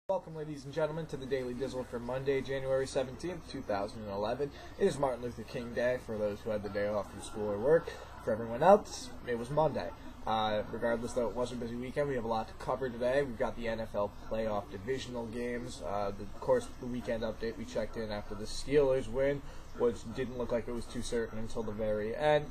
Welcome, ladies and gentlemen, to the Daily Dizzle for Monday, January 17th, 2011. It is Martin Luther King Day for those who had the day off from school or work. For everyone else, it was Monday. Regardless, though it was a busy weekend, we have a lot to cover today. We've got the NFL playoff divisional games. Of course, the weekend update, we checked in after the Steelers win, which didn't look like it was too certain until the very end.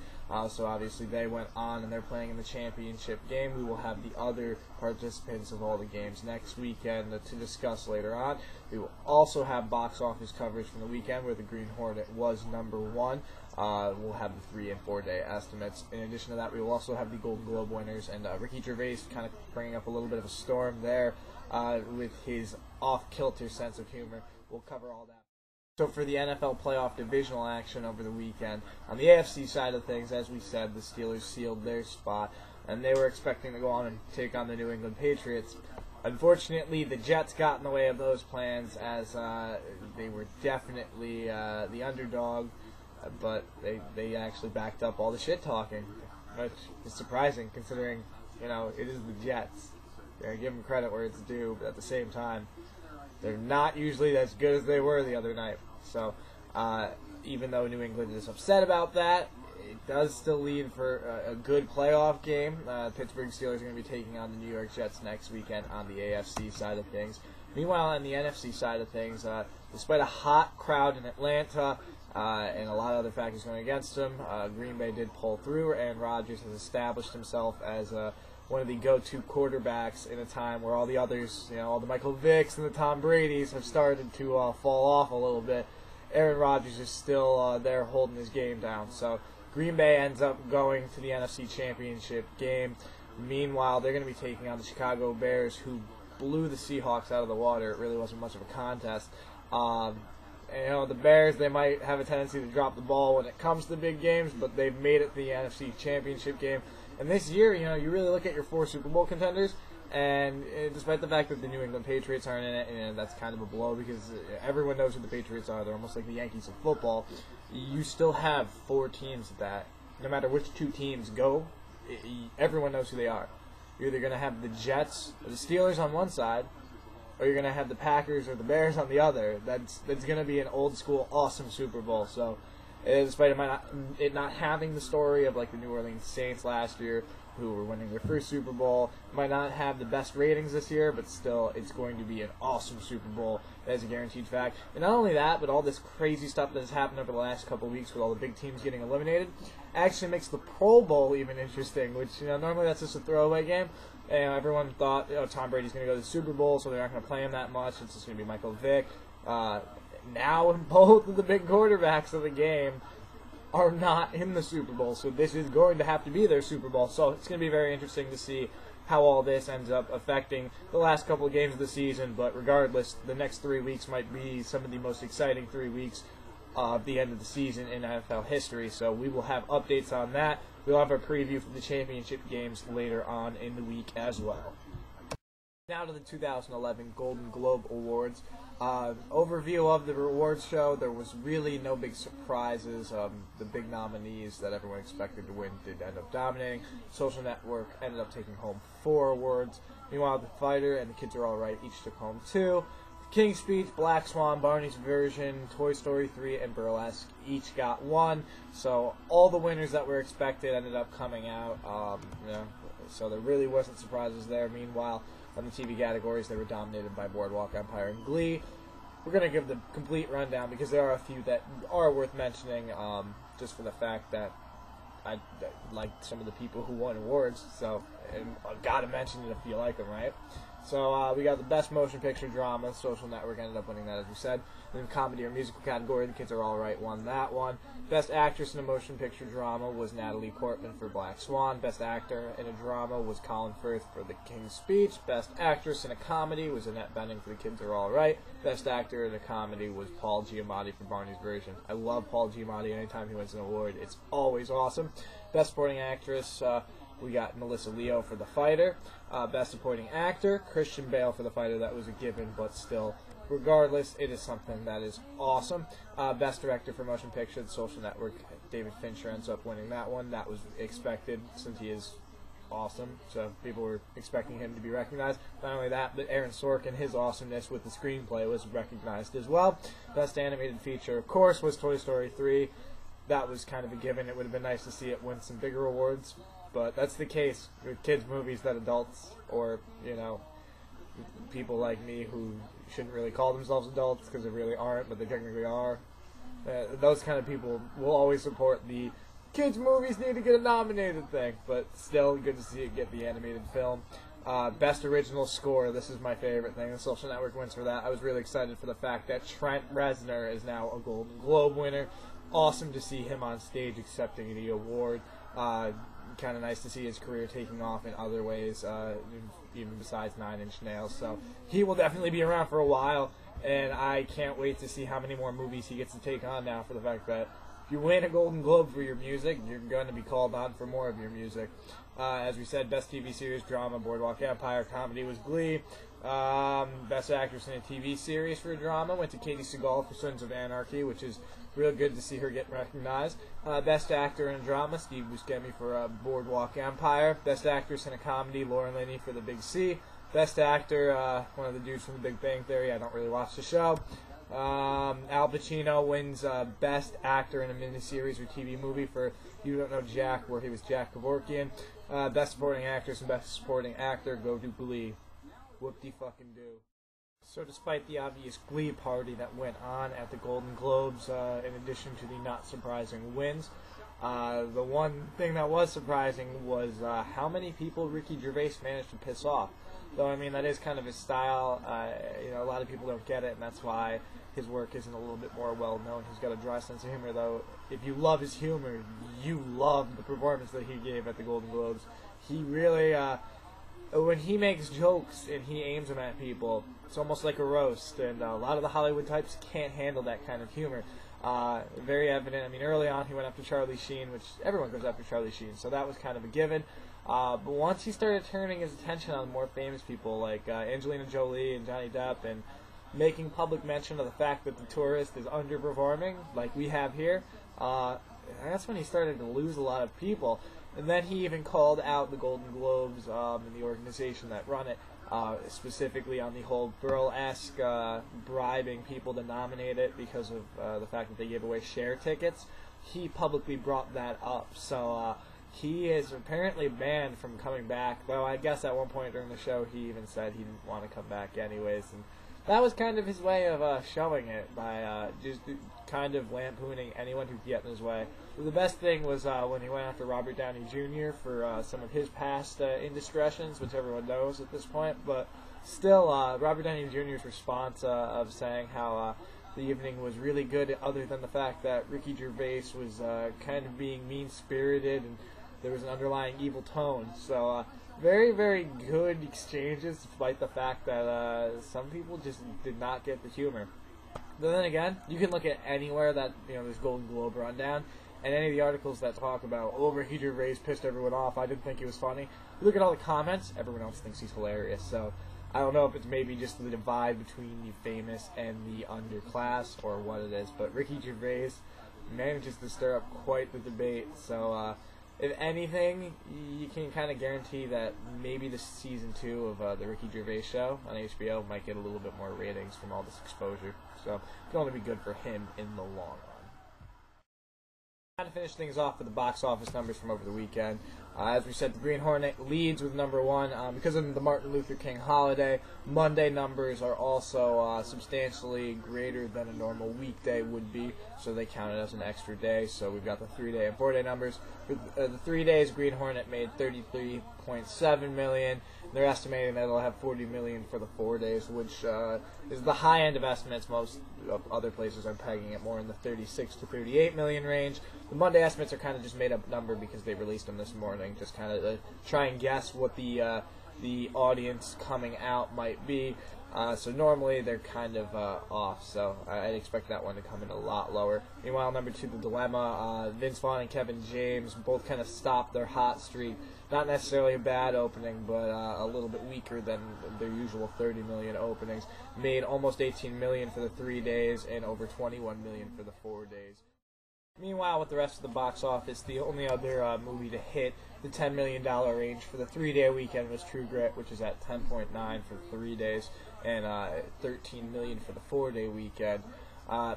So obviously they went on and they're playing in the championship game. We will have the other participants of all the games next weekend to discuss later on. We will also have box office coverage from the weekend where the Green Hornet was #1. We'll have the 3- and 4-day estimates. In addition to that, we will also have the Golden Globe winners, and Ricky Gervais kind of bringing up a little bit of a storm there with his off-kilter sense of humor. We'll cover all that. So for the NFL playoff divisional action over the weekend, on the AFC side of things, as we said, the Steelers sealed their spot, and they were expecting to go on and take on the New England Patriots. Unfortunately, the Jets got in the way of those plans, as they were definitely the underdog, but they actually backed up all the shit-talking, which is surprising considering, it is the Jets. Give them credit where it's due, but at the same time, they're not usually as good as they were the other night. So, even though New England is upset about that, it does still lead for a good playoff game. Pittsburgh Steelers are going to be taking on the New York Jets next weekend on the AFC side of things. Meanwhile, on the NFC side of things, despite a hot crowd in Atlanta and a lot of other factors going against them, Green Bay did pull through. Aaron Rodgers has established himself as one of the go-to quarterbacks in a time where all the others, all the Michael Vicks and the Tom Bradys have started to fall off a little bit. Aaron Rodgers is still there holding his game down. So Green Bay ends up going to the NFC Championship game. Meanwhile, they're going to be taking on the Chicago Bears, who blew the Seahawks out of the water. It really wasn't much of a contest. The Bears, they might have a tendency to drop the ball when it comes to big games, but they've made it to the NFC Championship game. And this year, you really look at your 4 Super Bowl contenders, and despite the fact that the New England Patriots aren't in it, and that's kind of a blow because everyone knows who the Patriots are. They're almost like the Yankees of football. You still have 4 teams that, no matter which 2 teams go, everyone knows who they are. You're either going to have the Jets or the Steelers on one side, or you're going to have the Packers or the Bears on the other. That's going to be an old-school, awesome Super Bowl. So, despite it not having the story of like the New Orleans Saints last year, who were winning their first Super Bowl, it might not have the best ratings this year, but still, it's going to be an awesome Super Bowl. That is a guaranteed fact. And not only that, but all this crazy stuff that has happened over the last couple of weeks with all the big teams getting eliminated actually makes the Pro Bowl even interesting, which, normally that's just a throwaway game. And everyone thought, Tom Brady's going to go to the Super Bowl, so they're not going to play him that much. It's just going to be Michael Vick. Now both of the big quarterbacks of the game are not in the Super Bowl, so this is going to have to be their Super Bowl. So it's going to be very interesting to see how all this ends up affecting the last couple of games of the season. But regardless, the next 3 weeks might be some of the most exciting 3 weeks of the end of the season in NFL history. So we will have updates on that. We'll have a preview for the championship games later on in the week as well. Now to the 2011 Golden Globe Awards. Overview of the awards show. There was really no big surprises. The big nominees that everyone expected to win did end up dominating. Social Network ended up taking home 4 awards. Meanwhile, The Fighter and The Kids Are Alright each took home 2. King's Speech, Black Swan, Barney's Version, Toy Story 3, and Burlesque each got 1. So all the winners that were expected ended up coming out. So there really wasn't surprises there. Meanwhile, on the TV categories, they were dominated by Boardwalk Empire and Glee. We're going to give the complete rundown because there are a few that are worth mentioning, just for the fact that I like some of the people who won awards. So I've got to mention it if you like them, right? So we got the Best Motion Picture Drama. Social Network ended up winning that, as we said. In the Comedy or Musical category, The Kids Are Alright won that one. Best Actress in a Motion Picture Drama was Natalie Portman for Black Swan. Best Actor in a Drama was Colin Firth for The King's Speech. Best Actress in a Comedy was Annette Bening for The Kids Are Alright. Best Actor in a Comedy was Paul Giamatti for Barney's Version. I love Paul Giamatti. Anytime he wins an award, it's always awesome. Best Supporting Actress, we got Melissa Leo for The Fighter. Best Supporting Actor, Christian Bale for The Fighter. That was a given, but still, regardless, it is something that is awesome. Best Director for Motion Picture, The Social Network, David Fincher ends up winning that one. That was expected since he is awesome, so people were expecting him to be recognized. Not only that, but Aaron Sorkin, his awesomeness with the screenplay was recognized as well. Best animated feature, of course, was Toy Story 3. That was kind of a given. It would have been nice to see it win some bigger awards, but that's the case with kids' movies that adults, or, people like me who shouldn't really call themselves adults because they really aren't, but they technically are. Those kind of people will always support the kids' movies need to get a nominated thing, but still good to see it get the animated film. Best original score, this is my favorite thing. The Social Network wins for that. I was really excited for the fact that Trent Reznor is now a Golden Globe winner. Awesome to see him on stage accepting the award. Kind of nice to see his career taking off in other ways, even besides Nine Inch Nails. So he will definitely be around for a while, and I can't wait to see how many more movies he gets to take on now, for the fact that if you win a Golden Globe for your music, you're going to be called on for more of your music. As we said, Best TV Series, Drama, Boardwalk Empire. Comedy was Glee. Best Actress in a TV Series for a Drama went to Katie Seagal for Sons of Anarchy, which is real good to see her get recognized. Best Actor in a Drama, Steve Buscemi for Boardwalk Empire. Best Actress in a Comedy, Lauren Linney for The Big C. Best Actor, one of the dudes from The Big Bang Theory. I don't really watch the show. Al Pacino wins Best Actor in a Miniseries or TV Movie for You Don't Know Jack, where he was Jack Kevorkian. Best Supporting Actress and Best Supporting Actor go to Glee. Whoop-de-fucking-do. So despite the obvious Glee party that went on at the Golden Globes, in addition to the not surprising wins, the one thing that was surprising was how many people Ricky Gervais managed to piss off. Though, I mean, that is kind of his style. A lot of people don't get it, and that's why his work isn't a little bit more well-known. He's got a dry sense of humor, though. If you love his humor, you love the performance that he gave at the Golden Globes. He really, when he makes jokes and he aims them at people, it's almost like a roast, and a lot of the Hollywood types can't handle that kind of humor. Very evident. I mean, early on he went after Charlie Sheen, which everyone goes after Charlie Sheen, so that was kind of a given. But once he started turning his attention on more famous people like Angelina Jolie and Johnny Depp, and making public mention of the fact that The Tourist is underperforming, like we have here, that's when he started to lose a lot of people. And then he even called out the Golden Globes and the organization that run it, specifically on the whole burlesque bribing people to nominate it because of the fact that they gave away share tickets. He publicly brought that up. So he is apparently banned from coming back, though I guess at one point during the show he even said he didn't want to come back anyways. And that was kind of his way of showing it, by just kind of lampooning anyone who could get in his way. But the best thing was when he went after Robert Downey Jr. for some of his past indiscretions, which everyone knows at this point. But still, Robert Downey Jr.'s response of saying how the evening was really good, other than the fact that Ricky Gervais was kind of being mean-spirited and there was an underlying evil tone. So very, very good exchanges, despite the fact that some people just did not get the humor. But then again, you can look at anywhere that there's Golden Globe rundown, and any of the articles that talk about, Ricky Gervais pissed everyone off, I didn't think he was funny. You look at all the comments, everyone else thinks he's hilarious. So I don't know if it's maybe just the divide between the famous and the underclass, or what it is, but Ricky Gervais manages to stir up quite the debate. So if anything, you can kind of guarantee that maybe the season 2 of the Ricky Gervais show on HBO might get a little bit more ratings from all this exposure. So it can only be good for him in the long run. To finish things off with the box office numbers from over the weekend. As we said, the Green Hornet leads with number 1 because of the Martin Luther King holiday. Monday numbers are also substantially greater than a normal weekday would be, so they count it as an extra day. So we've got the 3-day and 4-day numbers. For the 3 days, Green Hornet made $33.7 million. They're estimating that it'll have $40 million for the 4 days, which is the high end of estimates. Most other places are pegging it more in the $36 to $38 million range. The Monday estimates are kind of just made up number because they released them this morning, just kind of to try and guess what the audience coming out might be. So normally they're kind of off, so I'd expect that one to come in a lot lower. Meanwhile, number 2, The Dilemma, Vince Vaughn and Kevin James both kind of stopped their hot streak. Not necessarily a bad opening, but a little bit weaker than their usual 30 million openings. Made almost 18 million for the 3 days and over 21 million for the 4 days. Meanwhile, with the rest of the box office, the only other movie to hit the $10 million range for the 3-day weekend was True Grit, which is at 10.9 for 3 days and $13 million for the 4-day weekend.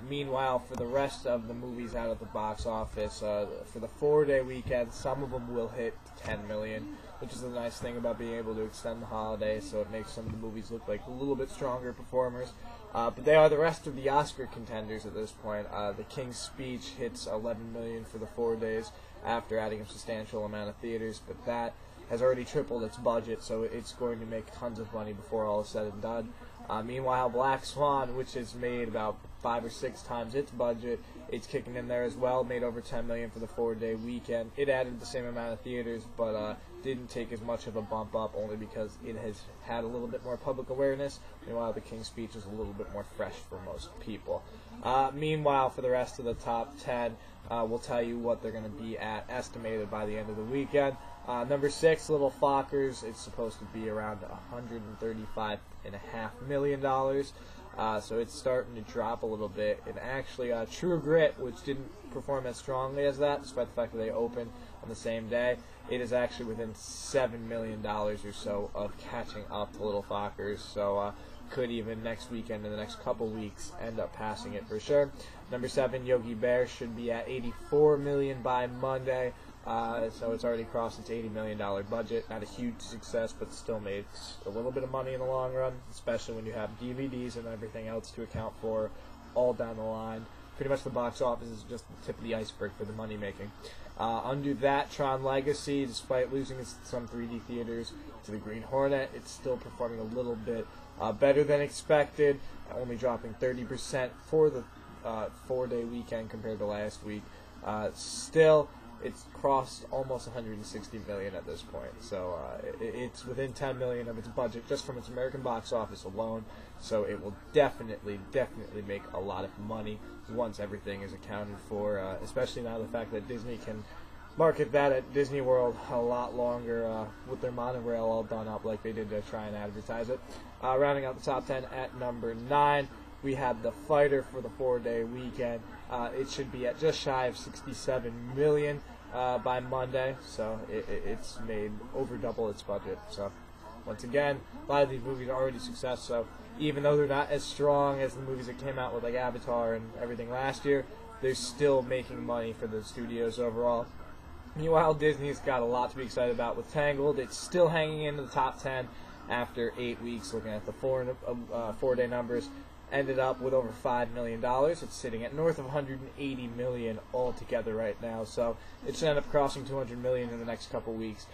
Meanwhile, for the rest of the movies out of the box office, for the 4-day weekend, some of them will hit $10 million, which is the nice thing about being able to extend the holiday, so it makes some of the movies look like a little bit stronger performers. But they are the rest of the Oscar contenders at this point. The King's Speech hits $11 million for the 4 days after adding a substantial amount of theaters, but that has already tripled its budget, so it's going to make tons of money before all is said and done. Meanwhile, Black Swan, which has made about 5 or 6 times its budget, it's kicking in there as well, made over $10 million for the 4-day weekend. It added the same amount of theaters, but didn't take as much of a bump up, only because it has had a little bit more public awareness. Meanwhile, The King's Speech is a little bit more fresh for most people. Meanwhile, for the rest of the top 10, we'll tell you what they're going to be at, estimated by the end of the weekend. Number 6, Little Fockers, it's supposed to be around $135.5 million. So it's starting to drop a little bit. And actually, True Grit, which didn't perform as strongly as that, despite the fact that they opened on the same day, it is actually within $7 million or so of catching up to Little Fockers. So could even next weekend and the next couple weeks end up passing it for sure. Number 7, Yogi Bear should be at $84 million by Monday. So it's already crossed its $80 million budget. Not a huge success, but still makes a little bit of money in the long run, especially when you have DVDs and everything else to account for all down the line. Pretty much the box office is just the tip of the iceberg for the money making. Under that, Tron Legacy, despite losing some 3D theaters to the Green Hornet, it's still performing a little bit better than expected, only dropping 30% for the 4-day weekend compared to last week. Still, it's crossed almost $160 million at this point, so it's within $10 million of its budget just from its American box office alone. So it will definitely make a lot of money once everything is accounted for, especially now the fact that Disney can market that at Disney World a lot longer with their monorail all done up like they did to try and advertise it. Rounding out the top 10 at number 9, we had The Fighter for the 4-day weekend. It should be at just shy of $67 million by Monday, so it's made over double its budget. So once again, a lot of these movies are already success, so even though they're not as strong as the movies that came out with like Avatar and everything last year, they're still making money for the studios overall. Meanwhile, Disney's got a lot to be excited about with Tangled. It's still hanging into the top 10 after 8 weeks. Looking at the 4-day numbers, ended up with over $5 million. It's sitting at north of $180 million altogether right now, so it should end up crossing $200 million in the next couple weeks.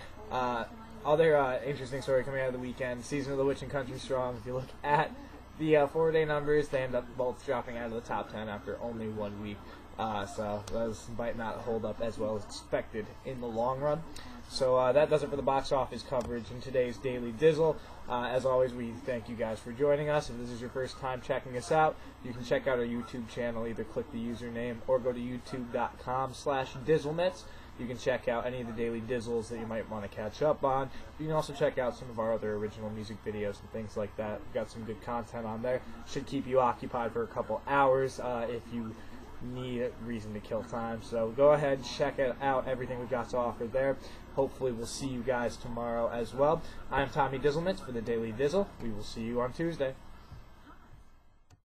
Other interesting story coming out of the weekend, Season of the Witch and Country Strong. If you look at the 4-day numbers, they end up both dropping out of the top 10 after only 1 week. So those might not hold up as well as expected in the long run. So that does it for the box office coverage in today's Daily Dizzle. As always, we thank you guys for joining us. If this is your first time checking us out, you can check out our YouTube channel. Either click the username or go to youtube.com/Dizzlemits. You can check out any of the daily Dizzles that you might want to catch up on. You can also check out some of our other original music videos and things like that. We've got some good content on there. Should keep you occupied for a couple hours if you need a reason to kill time. So go ahead and check it out, everything we've got to offer there. Hopefully we'll see you guys tomorrow as well. I'm Tommy Dizzlemits for the Daily Dizzle. We will see you on Tuesday.